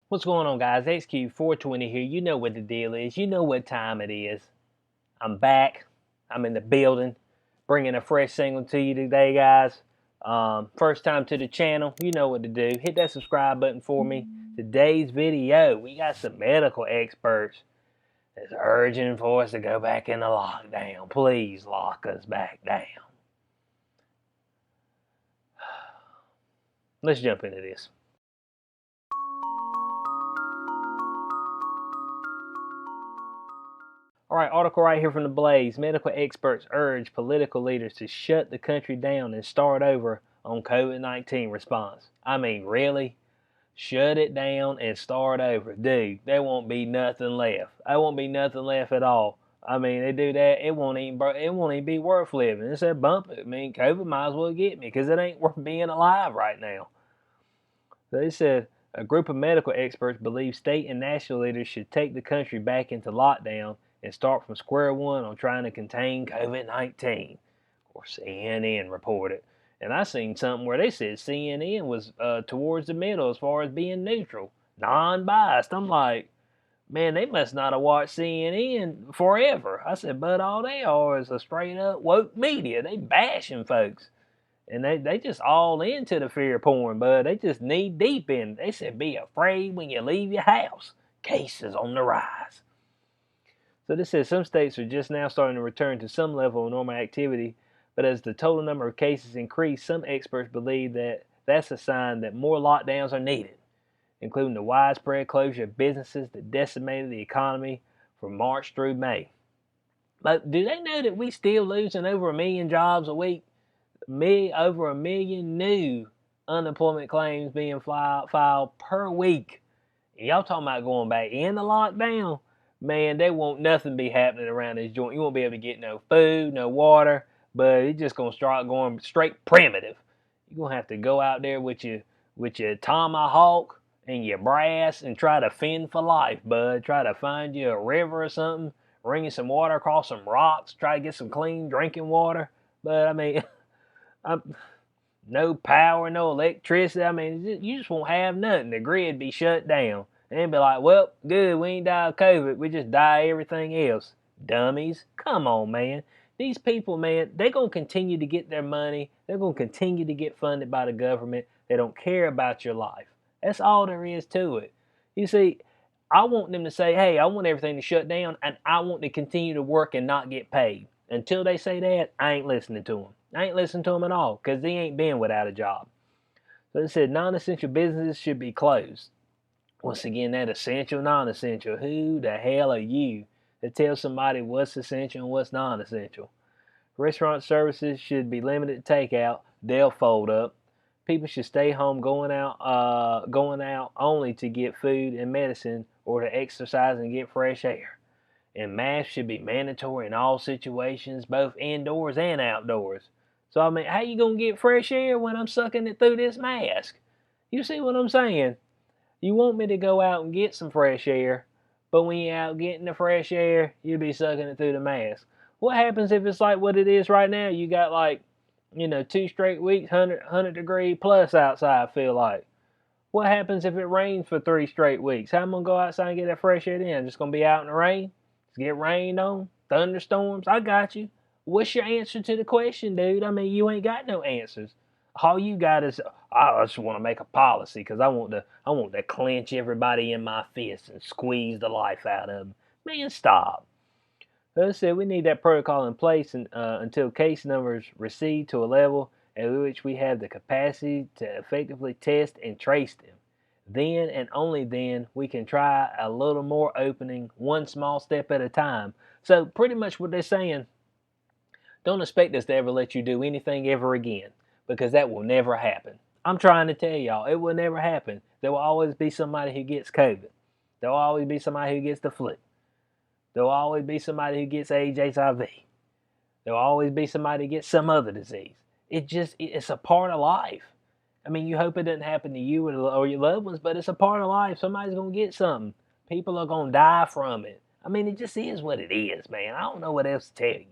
What's going on, guys? XQ420 here. You know what the deal is. You know what time it is. I'm back. I'm in the building, bringing a fresh single to you today, guys. First time to the channel. You know what to do. Hit that subscribe button for me. Today's video, we got some medical experts that's urging for us to go back into lockdown. Please lock us back down. Let's jump into this. All right, article right here from the Blaze. Medical experts urge political leaders to shut the country down and start over on COVID-19 response. I mean, really? Shut it down and start over. Dude, there won't be nothing left. There won't be nothing left at all. I mean, they do that, it won't even be worth living. It's that bump it. I mean, COVID might as well get me because it ain't worth being alive right now. So they said a group of medical experts believe state and national leaders should take the country back into lockdown and start from square one on trying to contain COVID-19. Or CNN reported. And I seen something where they said CNN was towards the middle as far as being neutral, non-biased. I'm like, man, they must not have watched CNN forever. I said, but all they are is a straight up woke media. They bashing folks. And they just all into the fear porn, but they just knee deep in it. They said, be afraid when you leave your house. Cases on the rise. So this says some states are just now starting to return to some level of normal activity, but as the total number of cases increase, some experts believe that that's a sign that more lockdowns are needed, including the widespread closure of businesses that decimated the economy from March through May. But do they know that we still losing over 1 million jobs a week? Over 1 million new unemployment claims being filed per week. And y'all talking about going back in the lockdown? Man, there won't nothing be happening around this joint. You won't be able to get no food, no water, but it's just gonna start going straight primitive. You're gonna have to go out there with your tomahawk and your brass and try to fend for life, bud. Try to find you a river or something, bring you some water across some rocks, try to get some clean drinking water. But I mean, no power, no electricity. I mean, you just won't have nothing. The grid be shut down. And be like, well, good, we ain't die of COVID. We just die of everything else. Dummies. Come on, man. These people, man, they're going to continue to get their money. They're going to continue to get funded by the government. They don't care about your life. That's all there is to it. You see, I want them to say, hey, I want everything to shut down, and I want to continue to work and not get paid. Until they say that, I ain't listening to them. I ain't listening to them at all because they ain't been without a job. So they said non-essential businesses should be closed. Once again, that essential, non-essential. Who the hell are you to tell somebody what's essential and what's non-essential? Restaurant services should be limited to takeout. They'll fold up. People should stay home, going out only to get food and medicine or to exercise and get fresh air. And masks should be mandatory in all situations, both indoors and outdoors. So I mean, how you gonna get fresh air when I'm sucking it through this mask? You see what I'm saying? You want me to go out and get some fresh air, but when you're out getting the fresh air, you'll be sucking it through the mask. What happens if it's like what it is right now? You got like, 2 straight weeks, 100 degree plus outside, feel like. What happens if it rains for 3 straight weeks? How am I going to go outside and get that fresh air then? I'm just going to be out in the rain? Just get rained on? Thunderstorms? I got you. What's your answer to the question, dude? I mean, you ain't got no answers. All you got is, I just want to make a policy because I want to clench everybody in my fists and squeeze the life out of them. Man, stop. As I said, we need that protocol in place until case numbers recede to a level at which we have the capacity to effectively test and trace them. Then and only then we can try a little more opening, one small step at a time. So pretty much what they're saying, don't expect us to ever let you do anything ever again, because that will never happen. I'm trying to tell y'all, it will never happen. There will always be somebody who gets COVID. There will always be somebody who gets the flu. There will always be somebody who gets AIDS, HIV. There will always be somebody who gets some other disease. It's a part of life. I mean, you hope it doesn't happen to you or your loved ones, but it's a part of life. Somebody's going to get something. People are going to die from it. I mean, it just is what it is, man. I don't know what else to tell you.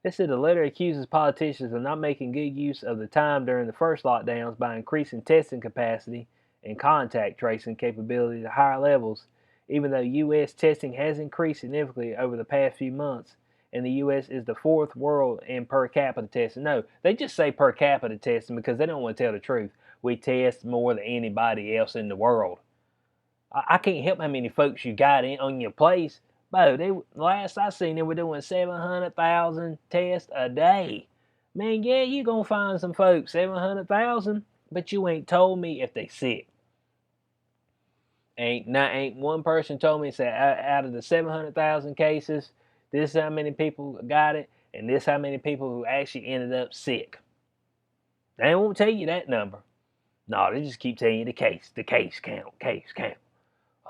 They said the letter accuses politicians of not making good use of the time during the first lockdowns by increasing testing capacity and contact tracing capability to higher levels, even though U.S. testing has increased significantly over the past few months. And the U.S. is the fourth world in per capita testing. No, they just say per capita testing because they don't want to tell the truth. We test more than anybody else in the world. I can't help how many folks you got in on your place. Bro, last I seen they were doing 700,000 tests a day. Man, yeah, you gonna find some folks 700,000, but you ain't told me if they sick. Ain't one person told me said out of the 700,000 cases, this is how many people got it, and this how many people who actually ended up sick. They won't tell you that number. No, they just keep telling you the case count.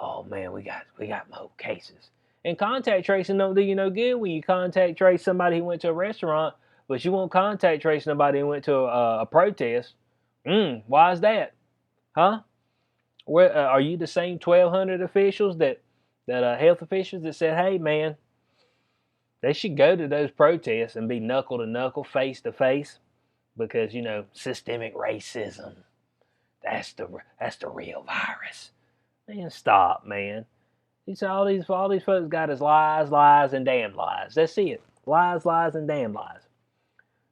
Oh man, we got more cases. And contact tracing don't do you no good when you contact trace somebody who went to a restaurant, but you won't contact trace somebody who went to a protest. Why is that? Huh? Where are you the same 1,200 officials that health officials that said, hey man, they should go to those protests and be knuckle to knuckle, face to face, because systemic racism. That's the real virus. Man, stop, man. All these folks got is lies, and damn lies. That's it. Lies, and damn lies.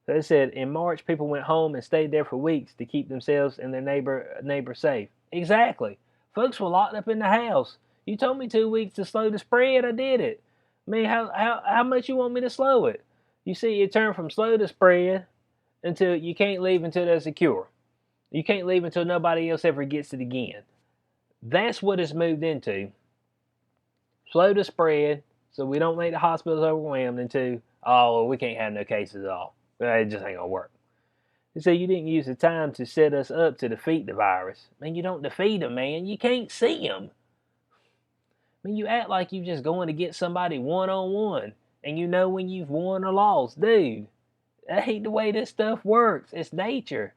So they said in March, people went home and stayed there for weeks to keep themselves and their neighbor safe. Exactly. Folks were locked up in the house. You told me 2 weeks to slow the spread. I did it. I mean, how much you want me to slow it? You see, it turned from slow to spread until you can't leave until they're secure. You can't leave until nobody else ever gets it again. That's what it's moved into. Slow to spread, so we don't make the hospitals overwhelmed, into, oh, we can't have no cases at all. It just ain't gonna work. They say you didn't use the time to set us up to defeat the virus. Man, you don't defeat them, man. You can't see them. I mean, you act like you're just going to get somebody one-on-one, and you know when you've won or lost. Dude, that ain't the way this stuff works. It's nature.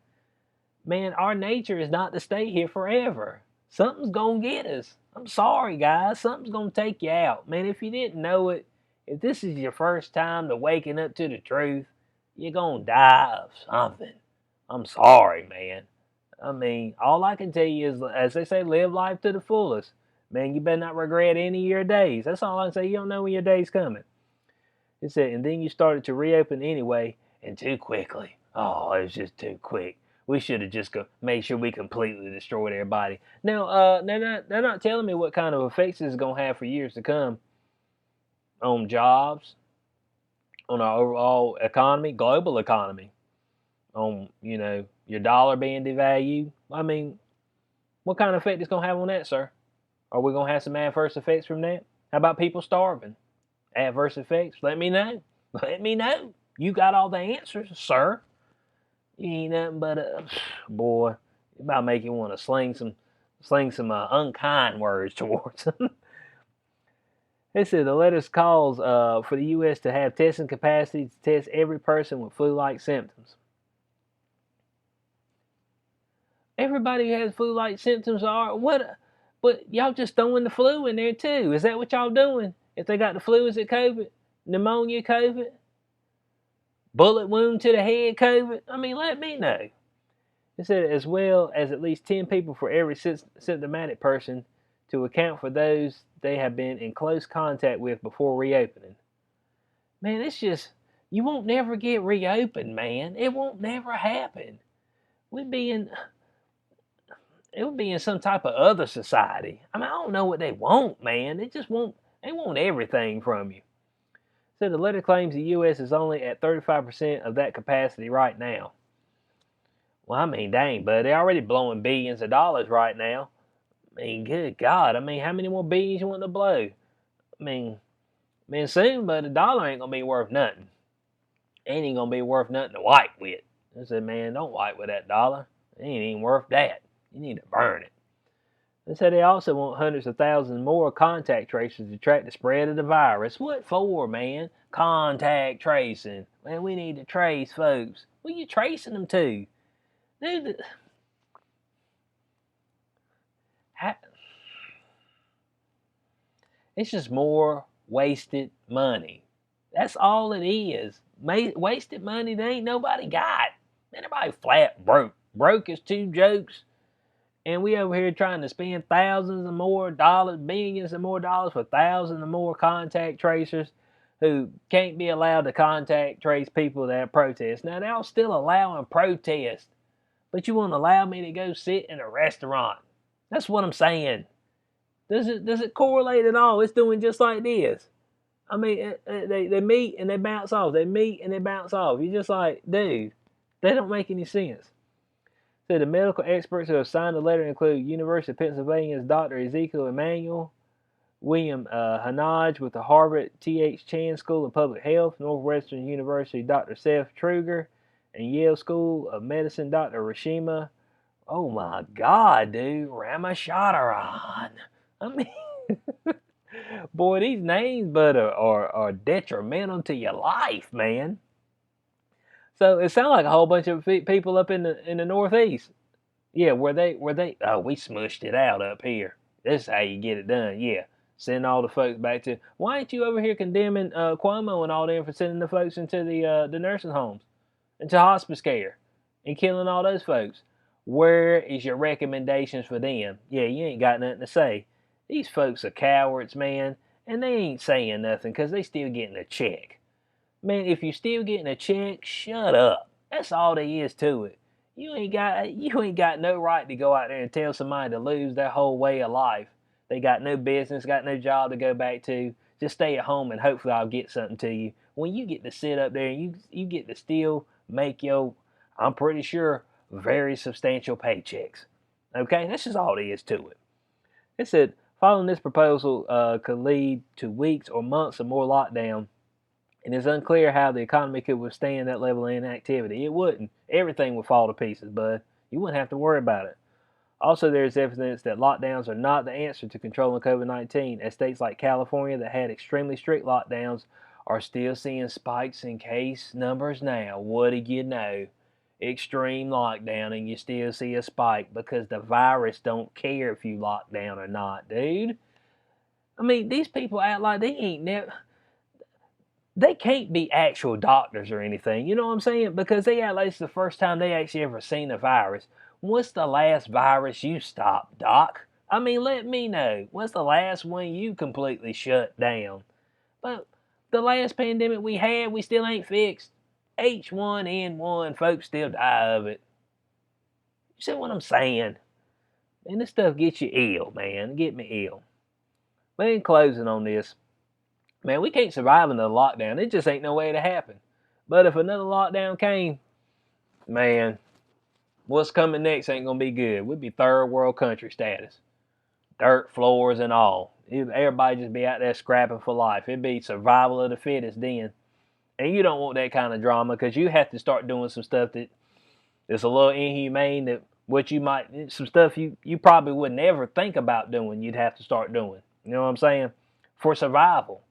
Man, our nature is not to stay here forever. Something's gonna get us. I'm sorry, guys. Something's gonna take you out. Man, if you didn't know it, if this is your first time to waking up to the truth, you're gonna die of something. I'm sorry, man. I mean, all I can tell you is, as they say, live life to the fullest. Man, you better not regret any of your days. That's all I can say. You don't know when your day's coming. It said, and then you started to reopen anyway, and too quickly. Oh, it was just too quick. We should have just made sure we completely destroyed everybody. Now, they're not telling me what kind of effects this is gonna have for years to come on jobs, on our overall economy, global economy, on your dollar being devalued. I mean, what kind of effect is gonna have on that, sir? Are we gonna have some adverse effects from that? How about people starving? Adverse effects? Let me know. Let me know. You got all the answers, sir. You ain't nothing but a boy. It about make you want to sling some unkind words towards them. They said the letter calls for the U.S. to have testing capacity to test every person with flu-like symptoms. Everybody who has flu-like symptoms are what? But y'all just throwing the flu in there too. Is that what y'all doing? If they got the flu, is it COVID? Pneumonia, COVID? Bullet wound to the head, COVID? I mean, let me know. It said as well as at least 10 people for every symptomatic person to account for those they have been in close contact with before reopening. Man, it's just, you won't never get reopened, man. It won't never happen. It would be in some type of other society. I mean, I don't know what they want, man. They want everything from you. So the letter claims the U.S. is only at 35% of that capacity right now. Well, I mean, dang, bud, they're already blowing billions of dollars right now. I mean, good God. I mean, how many more billions you want to blow? I mean, soon, but a dollar ain't going to be worth nothing. Ain't even going to be worth nothing to wipe with. I said, man, don't wipe with that dollar. It ain't even worth that. You need to burn it. They said they also want hundreds of thousands more contact tracers to track the spread of the virus. What for, man? Contact tracing. Man, we need to trace folks. Where you tracing them to? Dude, it's just more wasted money. That's all it is. Wasted money that ain't nobody got. Man, everybody flat broke. Broke is two jokes. And we over here trying to spend thousands of more dollars, billions of more dollars for thousands of more contact tracers who can't be allowed to contact trace people that protest. Now they're still allowing protest, but you won't allow me to go sit in a restaurant. That's what I'm saying. Does it correlate at all? It's doing just like this. I mean, they meet and they bounce off. They meet and they bounce off. You're just like, dude, they don't make any sense. So the medical experts who have signed the letter include University of Pennsylvania's Dr. Ezekiel Emanuel, William Hanage with the Harvard T.H. Chan School of Public Health, Northwestern University Dr. Seth Truger, and Yale School of Medicine Dr. Rashima. Oh my God, dude, Ramachandran. I mean, boy, these names but are detrimental to your life, man. So it sounds like a whole bunch of people up in the Northeast. Yeah, where they oh, we smushed it out up here. This is how you get it done. Yeah. Send all the folks back to why ain't you over here condemning Cuomo and all them for sending the folks into the nursing homes, into hospice care, and killing all those folks? Where is your recommendations for them? Yeah, you ain't got nothing to say. These folks are cowards, man, and they ain't saying nothing because they still getting a check. Man, if you still getting a check, shut up. That's all there is to it. You ain't got no right to go out there and tell somebody to lose their whole way of life. They got no business, got no job to go back to. Just stay at home and hopefully I'll get something to you. When you get to sit up there and you get to still make your, I'm pretty sure, very substantial paychecks. Okay, that's just all there is to it. It said following this proposal could lead to weeks or months of more lockdown, and it's unclear how the economy could withstand that level of inactivity. It wouldn't. Everything would fall to pieces, bud. You wouldn't have to worry about it. Also, there's evidence that lockdowns are not the answer to controlling COVID-19, as states like California that had extremely strict lockdowns are still seeing spikes in case numbers now. What do you know? Extreme lockdown and you still see a spike because the virus don't care if you lock down or not, dude. I mean, these people act like they ain't never, they can't be actual doctors or anything. You know what I'm saying? Because they act like it's the first time they actually ever seen a virus. What's the last virus you stopped, Doc? I mean, let me know. What's the last one you completely shut down? But the last pandemic we had, we still ain't fixed. H1N1, folks still die of it. You see what I'm saying? And this stuff gets you ill, man. Get me ill. But in closing on this, man, we can't survive another lockdown. It just ain't no way to happen. But if another lockdown came, man, what's coming next ain't gonna be good. We'd be third world country status. Dirt floors and all. Everybody just be out there scrapping for life. It'd be survival of the fittest then. And you don't want that kind of drama because you have to start doing some stuff that is a little inhumane, that what you might, some stuff you probably would never think about doing, you'd have to start doing. You know what I'm saying? For survival.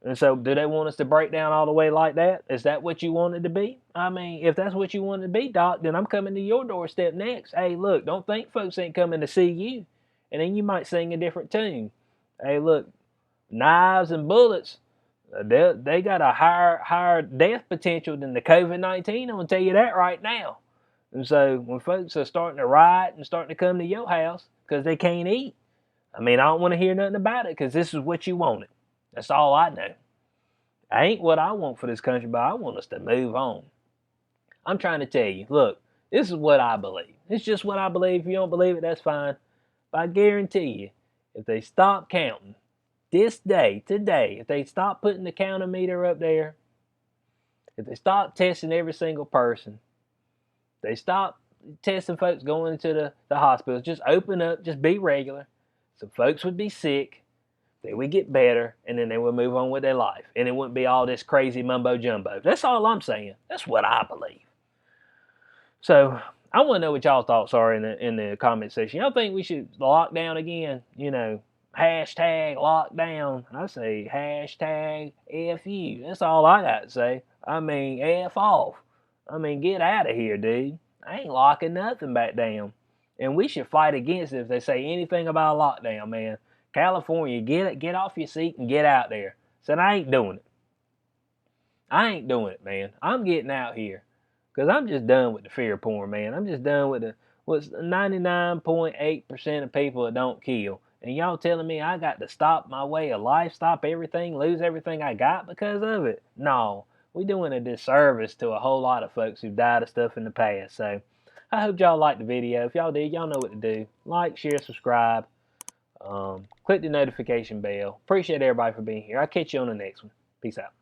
And so, do they want us to break down all the way like that? Is that what you want it to be? I mean, if that's what you want it to be, Doc, then I'm coming to your doorstep next. Hey, look, don't think folks ain't coming to see you. And then you might sing a different tune. Hey, look, knives and bullets, they got a higher death potential than the COVID-19. I'm going to tell you that right now. And so, when folks are starting to riot and starting to come to your house because they can't eat, I mean, I don't want to hear nothing about it because this is what you wanted. That's all I know. I ain't what I want for this country, but I want us to move on. I'm trying to tell you, look, this is what I believe. It's just what I believe. If you don't believe it, that's fine. But I guarantee you, if they stop counting this day, today, if they stop putting the counter meter up there, if they stop testing every single person, if they stop testing folks going into the hospitals, just open up, just be regular. So folks would be sick. They would get better, and then they would move on with their life. And it wouldn't be all this crazy mumbo-jumbo. That's all I'm saying. That's what I believe. So, I want to know what y'all thoughts are in the comment section. Y'all think we should lock down again? You know, hashtag lockdown. I say hashtag F you. That's all I got to say. I mean, F off. I mean, get out of here, dude. I ain't locking nothing back down. And we should fight against it if they say anything about a lockdown, man. California, get off your seat and get out there. Said I ain't doing it. I ain't doing it, man. I'm getting out here. Because I'm just done with the fear porn, man. I'm just done with was 99.8% of people that don't kill. And y'all telling me I got to stop my way of life, stop everything, lose everything I got because of it? No, we doing a disservice to a whole lot of folks who died of stuff in the past. So I hope y'all liked the video. If y'all did, y'all know what to do. Like, share, subscribe. Click the notification bell. Appreciate everybody for being here. I'll catch you on the next one. Peace out.